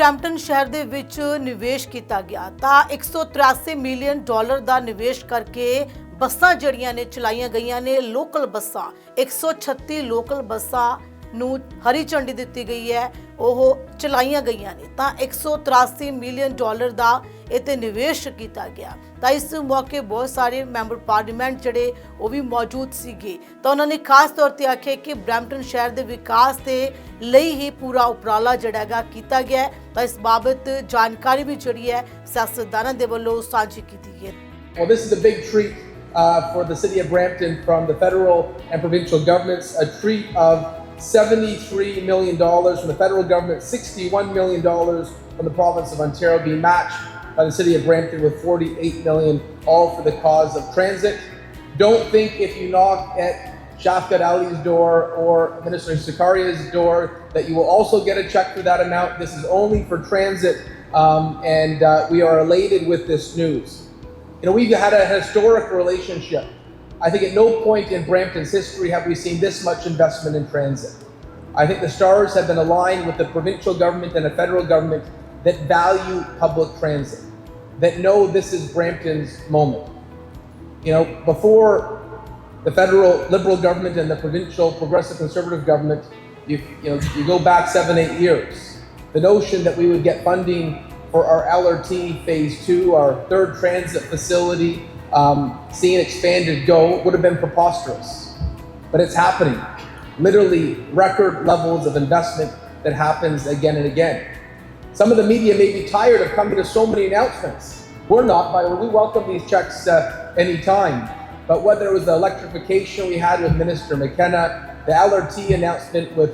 Brampton शहर दे विच निवेश किया गया तां 183 मिलियन डॉलर का निवेश करके बसां जड़ियां ने चलाईयां गईयां ने। लोकल बसां 136 लोकल बसां नूं हरी झंडी दित्ती गई है, ओह चलाईयां गईयां ने तां 183 मिलियन डॉलर का इत्ते निवेश किया गया। तां इस मौके बहुत सारे मैंबर पार्लीमेंट जड़े वो भी मौजूद सीगे। तां उन्होंने खास तौर पर आख्या कि ब्रैम्पटन शहर के विकास के ਲਈ ही पूरा उपराला ਜਿਹੜਾ ਹੈਗਾ ਕੀਤਾ ਗਿਆ ਹੈ। ਤਾਂ ਇਸ ਬਾਬਤ ਜਾਣਕਾਰੀ ਵੀ ਜਿਹੜੀ ਹੈ ਸਿਆਸਤਦਾਨਾਂ ਦੇ ਵੱਲੋਂ ਸਾਂਝੀ ਕੀਤੀ ਗਈ ਹੈ। Well, this is a big treat for the city of Brampton from the federal and provincial governments, a treat of $73 million from the federal government, $61 million from the province of Ontario, being matched by the city of Brampton with $48 million, all for the cause of transit. Don't think if you knock at Shafqat Ali's door or Minister Sakaria's door that you will also get a check for that amount. This is only for transit, and we are elated with this news. You know, we've had a historic relationship. I think at no point in Brampton's history have we seen this much investment in transit. I think the stars have been aligned with the provincial government and the federal government that value public transit, that know this is Brampton's moment. You know, before the federal Liberal government and the provincial Progressive Conservative government, you go back 7-8 years. The notion that we would get funding for our LRT Phase 2, our third transit facility, seeing expanded go, would have been preposterous. But it's happening. Literally record levels of investment that happens again and again. Some of the media may be tired of coming to so many announcements. We're not, by the way. We welcome these checks anytime. But whether it was the electrification we had with Minister McKenna, the LRT announcement with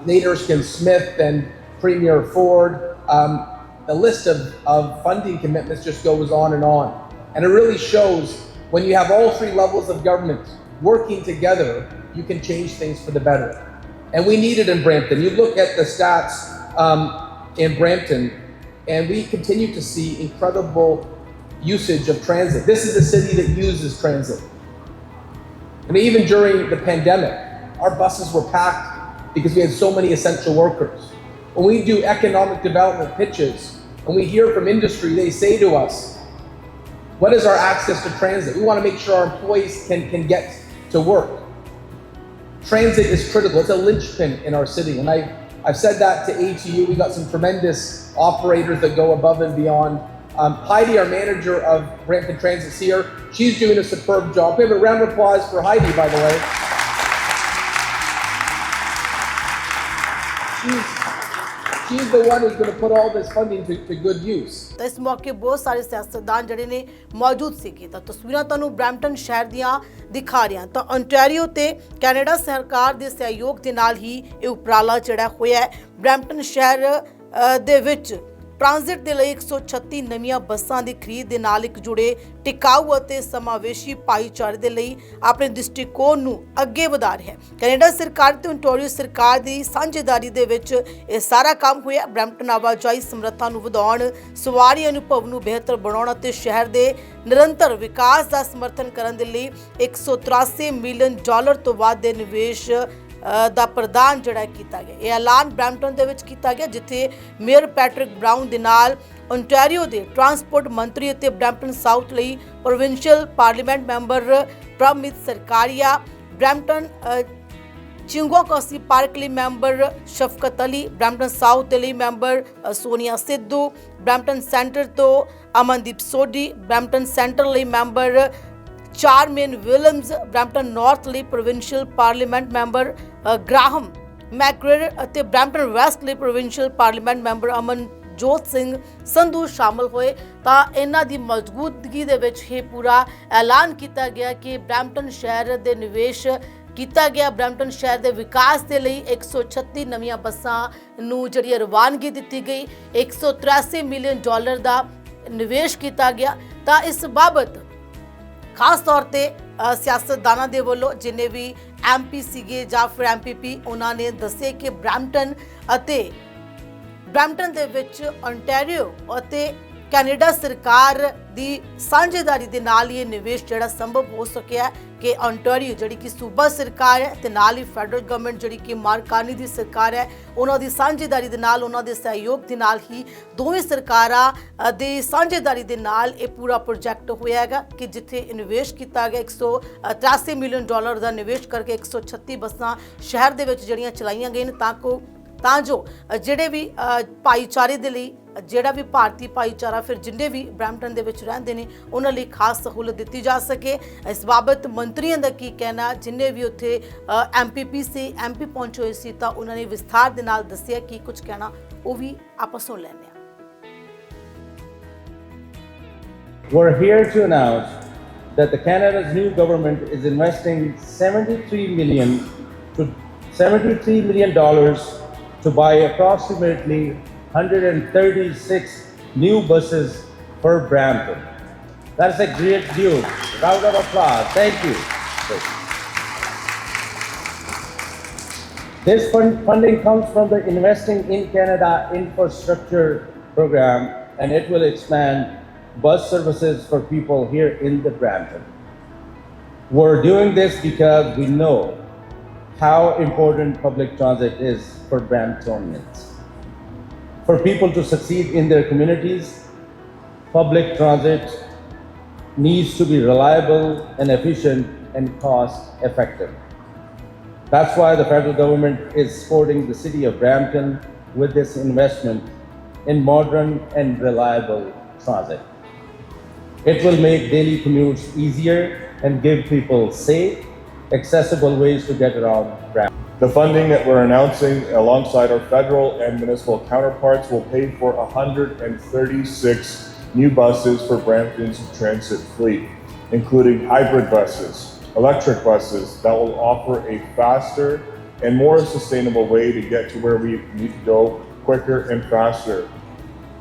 Nate Erskine-Smith and Premier Ford, the list of funding commitments just goes on. And it really shows when you have all three levels of government working together, you can change things for the better. And we need it in Brampton. You look at the stats in Brampton, and we continue to see incredible usage of transit. This is a city that uses transit. I mean, even during the pandemic, our buses were packed because we had so many essential workers. When we do economic development pitches, when we hear from industry, they say to us, what is our access to transit? We want to make sure our employees can get to work. Transit is critical. It's a linchpin in our city. And I've said that to ATU. We got some tremendous operators that go above and beyond. Heidi, our manager of Brampton Transit, is here. She's doing a superb job. We have a round of applause for Heidi, by the way. She's the one who's going to put all this funding to good use. ਤਾਂ ਇਸ ਮੌਕੇ ਬਹੁਤ ਸਾਰੇ ਸਿਆਸਤਦਾਨ ਜਿਹੜੇ ਨੇ ਮੌਜੂਦ ਸੀਗੇ। ਤਾਂ ਤਸਵੀਰਾਂ ਤੁਹਾਨੂੰ ਬ੍ਰੈਂਪਟਨ ਸ਼ਹਿਰ ਦੀਆਂ ਦਿਖਾ ਰਿਹਾ। ਤਾਂ ontario ਤੇ ਕੈਨੇਡਾ ਸਰਕਾਰ ਦੇ ਸਹਿਯੋਗ ਦੇ ਨਾਲ ਹੀ ਇਹ ਉਪਰਾਲਾ ਜਿਹੜਾ ਹੋਇਆ ਹੈ। ਬ੍ਰੈਂਪਟਨ ਸ਼ਹਿਰ ਦੇ ਵਿੱਚ ट्रांजिट के लिए 136 नवीं बसां की खरीद के नाल एक जुड़े टिकाऊ और समावेशी भाईचारे के लिए अपने दृष्टिकोण नूं अगे वधा रहा है। कैनेडा सरकार ते ओंटारियो सरकार की साझेदारी दे विच यह सारा काम होया। ब्रैम्पटन आवाजाही समर्था नूं वधाउण, सवारी अनुभव नूं बेहतर बनाउण ते शहर के निरंतर विकास का समर्थन करने के लिए 183 मिलियन डॉलर तो वध दे निवेश ਦਾ ਪ੍ਰਦਾਨ ਜਿਹੜਾ ਕੀਤਾ ਗਿਆ। ਇਹ ਐਲਾਨ ਬ੍ਰੈਂਪਟਨ ਦੇ ਵਿੱਚ ਕੀਤਾ ਗਿਆ, ਜਿੱਥੇ ਮੇਅਰ ਪੈਟਰਿਕ ਬਰਾਊਨ ਦੇ ਨਾਲ ontario ਦੇ ਟਰਾਂਸਪੋਰਟ ਮੰਤਰੀ ਅਤੇ ਬ੍ਰੈਂਪਟਨ ਸਾਊਥ ਲਈ provincial parliament member Pramit Sarkaria, Brampton Chinguacousy park ਲਈ member Shafqat Ali, Brampton south ਦੇ ਲਈ member Sonia Sidhu, Brampton centre ਤੋਂ ਅਮਨਦੀਪ ਸੋਢੀ, ਬ੍ਰੈਂਪਟਨ ਸੈਂਟਰ ਲਈ member Charmaine Williams, Brampton north ਲਈ provincial parliament member Graham McGregor ਅਤੇ ਬ੍ਰੈਂਪਟਨ ਵੈਸਟ ਲਈ provincial parliament member Amanjot Singh Sandhu ਸ਼ਾਮਲ ਹੋਏ। ਤਾਂ ਇਹਨਾਂ ਦੀ ਮੌਜੂਦਗੀ ਦੇ ਵਿੱਚ ਇਹ ਪੂਰਾ ਐਲਾਨ ਕੀਤਾ ਗਿਆ ਕਿ ਬ੍ਰੈਂਪਟਨ ਸ਼ਹਿਰ ਦੇ ਨਿਵੇਸ਼ ਕੀਤਾ ਗਿਆ। ਬ੍ਰੈਂਪਟਨ ਸ਼ਹਿਰ ਦੇ ਵਿਕਾਸ ਦੇ ਲਈ 136 ਨਵੀਆਂ ਬੱਸਾਂ ਨੂੰ ਜਿਹੜੀ ਰਵਾਨਗੀ ਦਿੱਤੀ ਗਈ। 183 ਮਿਲੀਅਨ ਡਾਲਰ ਦਾ ਨਿਵੇਸ਼ ਕੀਤਾ ਗਿਆ। ਤਾਂ ਇਸ ਬਾਬਤ ਖਾਸ ਤੌਰ ਤੇ ਸਿਆਸਤਦਾਨਾਂ ਦੇ ਵੱਲੋਂ ਜਿੰਨੇ ਵੀ MP ਸੀਗੇ ਜਾਂ ਫਿਰ MPP, ਉਹਨਾਂ ਨੇ ਦੱਸੇ ਕਿ ਬ੍ਰੈਂਪਟਨ ਦੇ ਵਿੱਚ ontario ਅਤੇ ਕੈਨੇਡਾ ਸਰਕਾਰ ਦੀ ਸਾਂਝੇਦਾਰੀ ਦੇ ਨਾਲ ਹੀ ਇਹ ਨਿਵੇਸ਼ ਜਿਹੜਾ ਸੰਭਵ ਹੋ ਸਕਿਆ ਕਿ ontario ਜਿਹੜੀ ਕਿ ਸੂਬਾ ਸਰਕਾਰ ਹੈ ਤੇ ਨਾਲ ਹੀ ਫੈਡਰਲ ਗਵਰਨਮੈਂਟ ਜਿਹੜੀ ਕਿ ਮਾਰਕਾਨੀ ਦੀ ਸਰਕਾਰ ਹੈ, ਉਹਨਾਂ ਦੀ ਸਾਂਝੇਦਾਰੀ ਦੇ ਨਾਲ, ਉਹਨਾਂ ਦੇ ਸਹਿਯੋਗ ਦੇ ਨਾਲ ਹੀ ਦੋਵੇਂ ਸਰਕਾਰਾਂ ਦੇ ਸਾਂਝੇਦਾਰੀ ਦੇ ਨਾਲ ਇਹ ਪੂਰਾ ਪ੍ਰੋਜੈਕਟ ਹੋਇਆ ਹੈਗਾ ਕਿ ਜਿੱਥੇ ਨਿਵੇਸ਼ ਕੀਤਾ ਗਿਆ $183 ਮਿਲੀਅਨ ਦਾ ਨਿਵੇਸ਼ ਕਰਕੇ 136 ਬੱਸਾਂ ਸ਼ਹਿਰ ਦੇ ਵਿੱਚ ਜਿਹੜੀਆਂ ਚਲਾਈਆਂ ਗਈਆਂ ਨੇ ਤਾਂ ਜੋ ਜਿਹੜੇ ਵੀ ਭਾਈਚਾਰੇ ਦੇ ਲਈ, ਜਿਹੜਾ ਵੀ ਭਾਰਤੀ ਭਾਈਚਾਰਾ ਫਿਰ ਜਿੰਨੇ ਵੀ ਬ੍ਰੈਂਪਟਨ ਦੇ ਵਿੱਚ ਰਹਿੰਦੇ ਨੇ ਉਹਨਾਂ ਲਈ ਖਾਸ ਸਹੂਲਤ ਦਿੱਤੀ ਜਾ ਸਕੇ। ਇਸ ਬਾਬਤ ਮੰਤਰੀਆਂ ਦਾ ਕੀ ਕਹਿਣਾ, ਜਿੰਨੇ ਵੀ ਉੱਥੇ ਐਮਪੀ ਪਹੁੰਚੇ ਹੋਏ ਸੀ ਤਾਂ ਉਹਨਾਂ ਨੇ ਵਿਸਥਾਰ ਦੇ ਨਾਲ ਦੱਸਿਆ ਕੀ ਕੁਝ ਕਹਿਣਾ, ਉਹ ਵੀ ਆਪਸ ਸੁਣ ਲੈਂਦੇ ਹਾਂ। We're here to announce that the Canada's new government is investing $73 million to buy approximately 136 new buses for Brampton. That's a great news. Round of applause. Thank you. This funding comes from the Investing in Canada Infrastructure Program, and it will expand bus services for people here in the Brampton. We're doing this because we know how important public transit is for Bramptonians. For people to succeed in their communities, public transit needs to be reliable and efficient and cost effective. That's why the federal government is supporting the city of Brampton with this investment in modern and reliable transit. It will make daily commutes easier and give people safe, accessible ways to get around Brampton. The funding that we're announcing alongside our federal and municipal counterparts will pay for 136 new buses for Brampton's transit fleet, including hybrid buses, electric buses that will offer a faster and more sustainable way to get to where we need to go quicker and faster.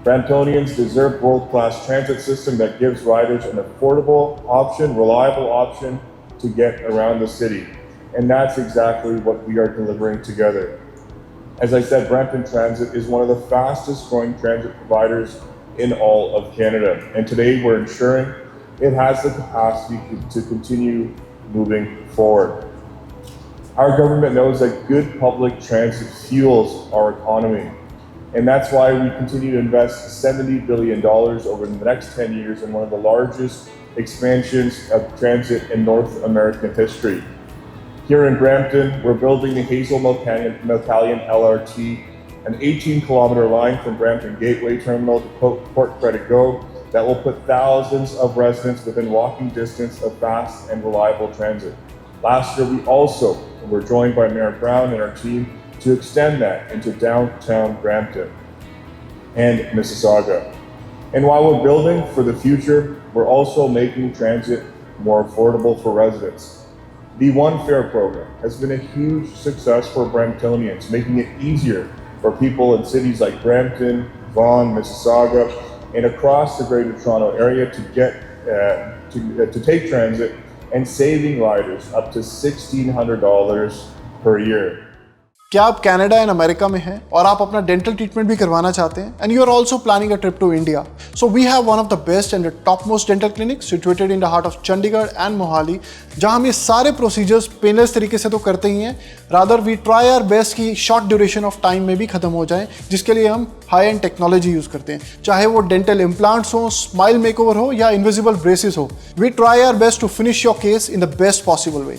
Bramptonians deserve world-class transit system that gives riders an affordable option, reliable option to get around the city. And that's exactly what we are delivering together. As I said, Brampton Transit is one of the fastest growing transit providers in all of Canada. And today we're ensuring it has the capacity to continue moving forward. Our government knows that good public transit fuels our economy. And that's why we continue to invest $70 billion over the next 10 years in one of the largest expansions of transit in North American history. Here in Brampton, we're building the Hazel Milcallion LRT, an 18-kilometer line from Brampton Gateway Terminal to Port Credit Go that will put thousands of residents within walking distance of fast and reliable transit. Last year, we also were joined by Mayor Brown and our team to extend that into downtown Brampton and Mississauga. And while we're building for the future, we're also making transit more affordable for residents. The One Fare program has been a huge success for Bramptonians, making it easier for people in cities like Brampton, Vaughan, Mississauga, and across the Greater Toronto area to get to take transit, and saving riders up to $1,600 per year. क्या आप Canada and America में हैं और आप अपना dental treatment भी करवाना चाहते हैं and you are also planning a trip to India, so we have one of the best and the top most dental clinic situated in the heart of Chandigarh and Mohali, जहां हम ये सारे प्रोसीजर्स पेनलेस तरीके से तो करते ही हैं, rather we try our best की शॉर्ट ड्यूरेशन ऑफ टाइम में भी खत्म हो जाएं, जिसके लिए हम हाई एंड टेक्नोलॉजी यूज़ करते हैं, चाहे वो डेंटल इम्प्लांट्स हो, स्माइल मेकओवर हो या इनविजिबल ब्रेसेस हो. We try our best to finish your case in the best possible way.